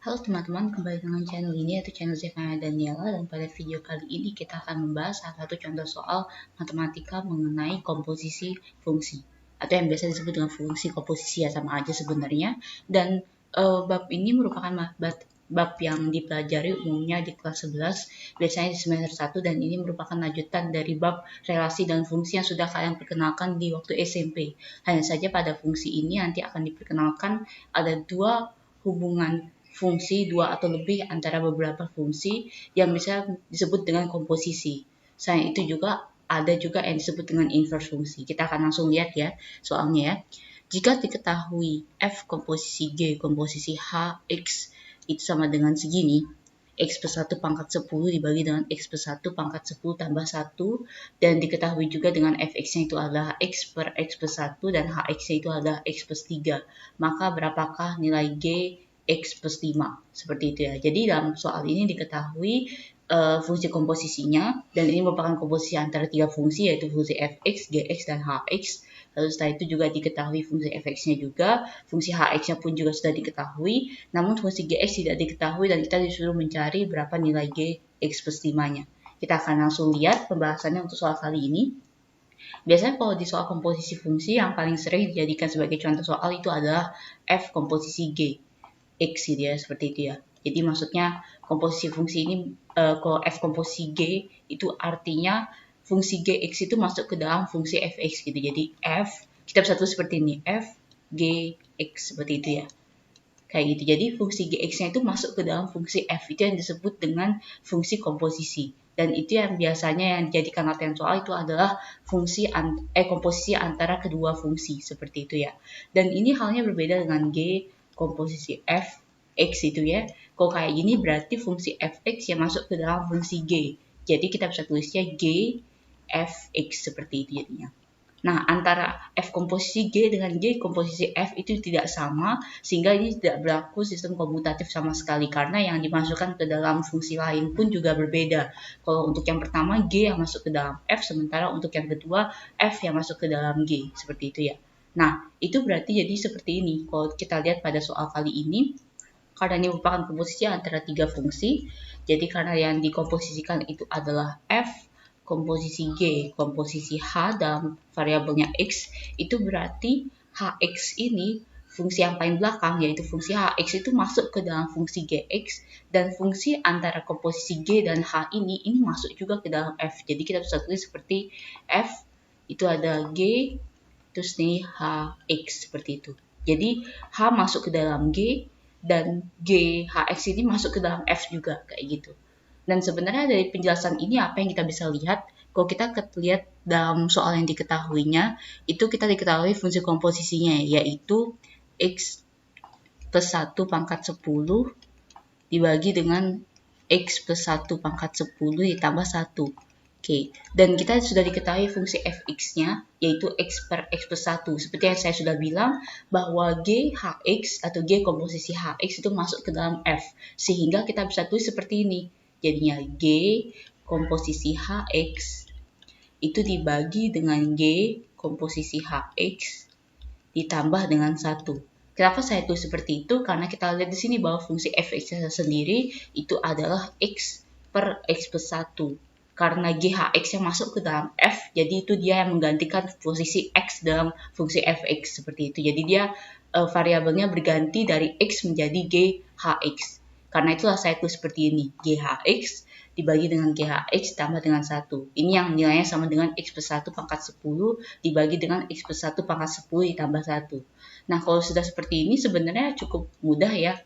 Halo teman-teman, kembali dengan channel ini yaitu channel Zevanya Daniela, dan pada video kali ini kita akan membahas salah satu contoh soal matematika mengenai komposisi fungsi atau yang biasa disebut dengan fungsi komposisi, ya sama aja sebenarnya. Dan bab ini merupakan bab yang dipelajari umumnya di kelas 11 biasanya di semester 1, dan ini merupakan lanjutan dari bab relasi dan fungsi yang sudah kalian perkenalkan di waktu SMP. Hanya saja pada fungsi ini nanti akan diperkenalkan ada dua hubungan fungsi, dua atau lebih antara beberapa fungsi yang bisa disebut dengan komposisi. Selain itu juga ada juga yang disebut dengan inverse fungsi. Kita akan langsung lihat ya soalnya ya. Jika diketahui f komposisi g komposisi h x itu sama dengan segini, x per 1 pangkat 10 dibagi dengan x per 1 pangkat 10 tambah 1, dan diketahui juga dengan fx-nya itu adalah x per x per 1 dan hx-nya itu adalah x plus 3. Maka berapakah nilai g x plus 5? Seperti itu ya. Jadi dalam soal ini diketahui fungsi komposisinya, dan ini merupakan komposisi antara tiga fungsi yaitu fungsi fx, gx, dan hx. Lalu setelah itu juga diketahui fungsi fx-nya juga, fungsi hx-nya pun juga sudah diketahui, namun fungsi gx tidak diketahui dan kita disuruh mencari berapa nilai g x plus 5-nya. Kita akan langsung lihat pembahasannya untuk soal kali ini. Biasanya kalau di soal komposisi fungsi yang paling sering dijadikan sebagai contoh soal itu adalah f komposisi g x gitu ya, seperti itu ya. Jadi maksudnya komposisi fungsi ini kalau f komposisi g itu artinya fungsi gx itu masuk ke dalam fungsi fx gitu. Jadi f kita bisa tulis seperti ini, f g x seperti itu ya. Kayak gitu. Jadi fungsi gx-nya itu masuk ke dalam fungsi f, itu yang disebut dengan fungsi komposisi. Dan itu yang biasanya yang dijadikan latihan soal itu adalah komposisi antara kedua fungsi seperti itu ya. Dan ini halnya berbeda dengan g komposisi f x itu ya. Kalau kayak gini berarti fungsi fx yang masuk ke dalam fungsi g. Jadi kita bisa tulisnya g fx seperti itu jadinya. Nah, antara f komposisi g dengan g komposisi f itu tidak sama, sehingga ini tidak berlaku sistem komutatif sama sekali, karena yang dimasukkan ke dalam fungsi lain pun juga berbeda. Kalau untuk yang pertama g yang masuk ke dalam f, sementara untuk yang kedua f yang masuk ke dalam g, seperti itu ya. Nah, itu berarti jadi seperti ini. Kalau kita lihat pada soal kali ini, karena ini merupakan komposisi antara tiga fungsi, jadi karena yang dikomposisikan itu adalah f, komposisi g, komposisi h dalam variabelnya x, itu berarti hx ini fungsi yang paling belakang, yaitu fungsi hx itu masuk ke dalam fungsi gx, dan fungsi antara komposisi g dan h ini masuk juga ke dalam f. Jadi kita bisa tulis seperti f itu ada g, terus nih hx seperti itu. Jadi h masuk ke dalam g, dan g hx ini masuk ke dalam f juga kayak gitu. Dan sebenarnya dari penjelasan ini apa yang kita bisa lihat, kalau kita lihat dalam soal yang diketahuinya, itu kita diketahui fungsi komposisinya yaitu x plus 1 pangkat 10 dibagi dengan x plus 1 pangkat 10 ditambah 1. Oke, dan kita sudah diketahui fungsi fx-nya yaitu x per x plus 1. Seperti yang saya sudah bilang bahwa g hx atau g komposisi hx itu masuk ke dalam f, sehingga kita bisa tulis seperti ini. Jadinya g komposisi hx itu dibagi dengan g komposisi hx ditambah dengan 1. Kenapa saya tulis seperti itu? Karena kita lihat di sini bahwa fungsi fx-nya sendiri itu adalah x per x plus 1. Karena GHX-nya masuk ke dalam F, jadi itu dia yang menggantikan posisi X dalam fungsi Fx seperti itu. Jadi dia variabelnya berganti dari X menjadi GHX. Karena itulah saya tulis seperti ini, GHX dibagi dengan GHX ditambah dengan 1. Ini yang nilainya sama dengan X plus 1 pangkat 10 dibagi dengan X plus 1 pangkat 10 ditambah 1. Nah, kalau sudah seperti ini sebenarnya cukup mudah ya,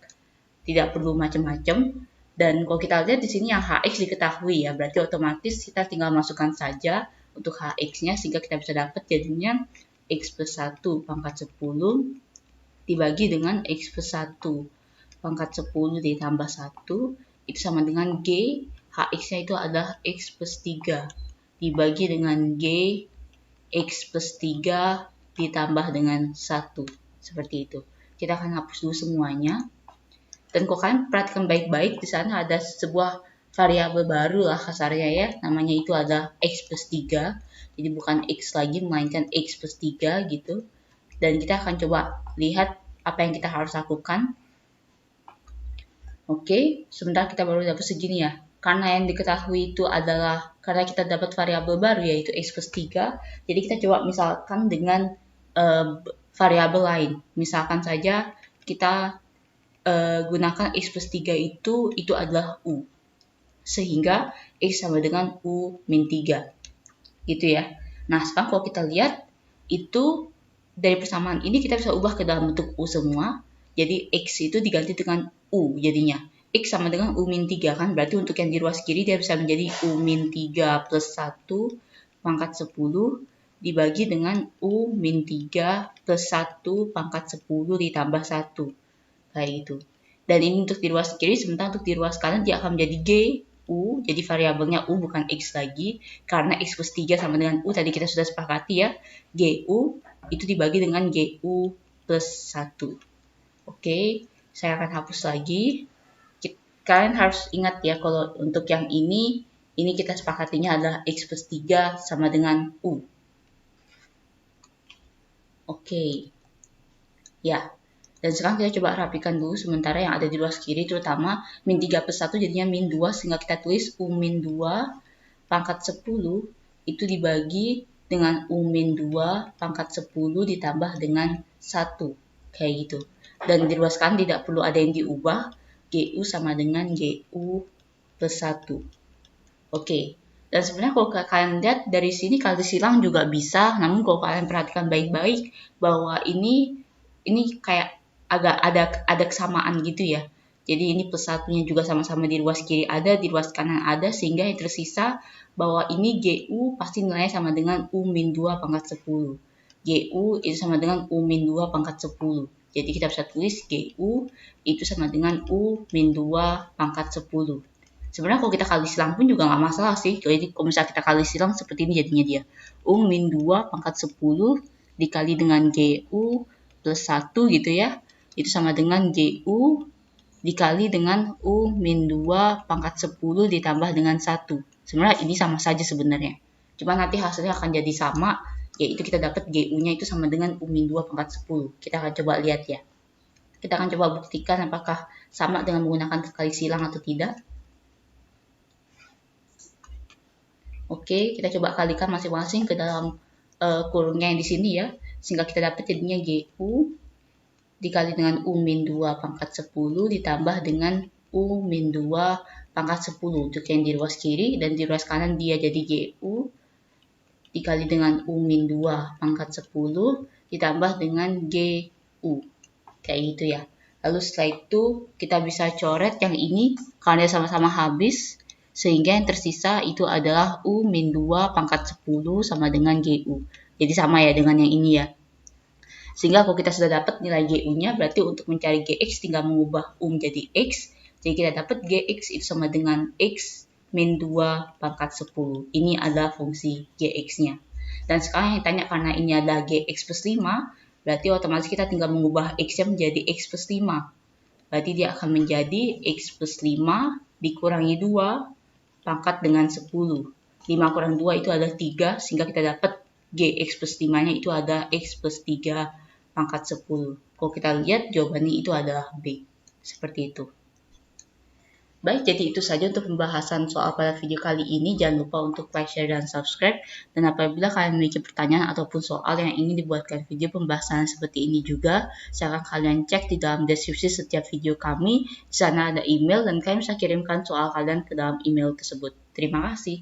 tidak perlu macam-macam. Dan kalau kita lihat di sini yang hx diketahui ya, berarti otomatis kita tinggal masukkan saja untuk hx-nya, sehingga kita bisa dapat jadinya x plus 1 pangkat 10 dibagi dengan x plus 1 pangkat 10 ditambah 1, itu sama dengan g, hx-nya itu adalah x plus 3 dibagi dengan g, x plus 3 ditambah dengan 1, seperti itu. Kita akan hapus dulu semuanya. Dan kalau kalian perhatikan baik-baik, di sana ada sebuah variabel baru lah kasarnya ya, namanya itu adalah x plus 3. Jadi bukan x lagi, melainkan x plus 3 gitu. Dan kita akan coba lihat apa yang kita harus lakukan. Oke, sebentar kita baru dapat segini ya. Karena yang diketahui itu adalah, karena kita dapat variabel baru yaitu x plus 3, jadi kita coba misalkan dengan variabel lain. Misalkan saja kita gunakan x plus 3 itu adalah u. Sehingga x sama dengan u min 3. Gitu ya. Nah, sekarang kalau kita lihat, itu dari persamaan ini kita bisa ubah ke dalam bentuk u semua. Jadi x itu diganti dengan u jadinya. X sama dengan u min 3 kan. Berarti untuk yang di ruas kiri dia bisa menjadi u min 3 plus 1 pangkat 10 dibagi dengan u min 3 plus 1 pangkat 10 ditambah 1. Kayak gitu. Dan ini untuk di ruas kiri, sementara untuk di ruas kanan dia akan menjadi g u, jadi variabelnya u bukan x lagi, karena x plus 3 sama dengan u, tadi kita sudah sepakati ya, gu itu dibagi dengan gu plus 1. Oke, saya akan hapus lagi. Kalian harus ingat ya, kalau untuk yang ini kita sepakatinya adalah x plus 3 sama dengan u. Oke, ya. Dan sekarang kita coba rapikan dulu sementara yang ada di ruas kiri, terutama min 3 plus 1 jadinya min 2, sehingga kita tulis u min 2 pangkat 10 itu dibagi dengan u min 2 pangkat 10 ditambah dengan 1. Kayak gitu. Dan di ruas kanan tidak perlu ada yang diubah, gu sama dengan gu plus 1. Oke. Dan sebenarnya kalau kalian lihat dari sini kali silang juga bisa, namun kalau kalian perhatikan baik-baik bahwa ini kayak agak ada kesamaan gitu ya. Jadi ini plus satunya juga sama-sama di ruas kiri ada, di ruas kanan ada, sehingga yang tersisa bahwa ini gu pasti nilainya sama dengan u min 2 pangkat 10. Gu itu sama dengan u min 2 pangkat 10. Jadi kita bisa tulis gu itu sama dengan u min 2 pangkat 10. Sebenarnya kalau kita kali silang pun juga nggak masalah sih. Jadi kalau misalnya kita kali silang seperti ini jadinya dia. U min 2 pangkat 10 dikali dengan gu plus 1 gitu ya. Itu sama dengan gu dikali dengan u min 2 pangkat 10 ditambah dengan 1. Sebenarnya ini sama saja sebenarnya. Cuma nanti hasilnya akan jadi sama, yaitu kita dapat gu-nya itu sama dengan u min 2 pangkat 10. Kita akan coba lihat ya. Kita akan coba buktikan apakah sama dengan menggunakan kali silang atau tidak. Oke, kita coba kalikan masing-masing ke dalam kurungnya yang di sini ya. Sehingga kita dapat jadinya gu dikali dengan u min 2 pangkat 10 ditambah dengan u min 2 pangkat 10 untuk yang di ruas kiri, dan di ruas kanan dia jadi gu dikali dengan u min 2 pangkat 10 ditambah dengan gu. Kayak gitu ya. Lalu setelah itu kita bisa coret yang ini karena sama-sama habis, sehingga yang tersisa itu adalah u min 2 pangkat 10 sama dengan gu. Jadi sama ya dengan yang ini ya. Sehingga kalau kita sudah dapat nilai gu-nya, berarti untuk mencari gx tinggal mengubah u menjadi x. Jadi kita dapat gx itu sama dengan x min 2 pangkat 10. Ini adalah fungsi gx-nya. Dan sekarang yang ditanya karena ini adalah gx plus 5, berarti otomatis kita tinggal mengubah x-nya menjadi x plus 5. Berarti dia akan menjadi x plus 5 dikurangi 2 pangkat dengan 10. 5 kurang 2 itu adalah 3, sehingga kita dapat gx plus 5-nya itu ada x plus 3 pangkat 10. Kalau kita lihat jawabannya itu adalah B. Seperti itu. Baik, jadi itu saja untuk pembahasan soal pada video kali ini. Jangan lupa untuk like, share, dan subscribe. Dan apabila kalian memiliki pertanyaan ataupun soal yang ingin dibuatkan video pembahasan seperti ini juga, silakan kalian cek di dalam deskripsi setiap video kami. Di sana ada email dan kalian bisa kirimkan soal kalian ke dalam email tersebut. Terima kasih.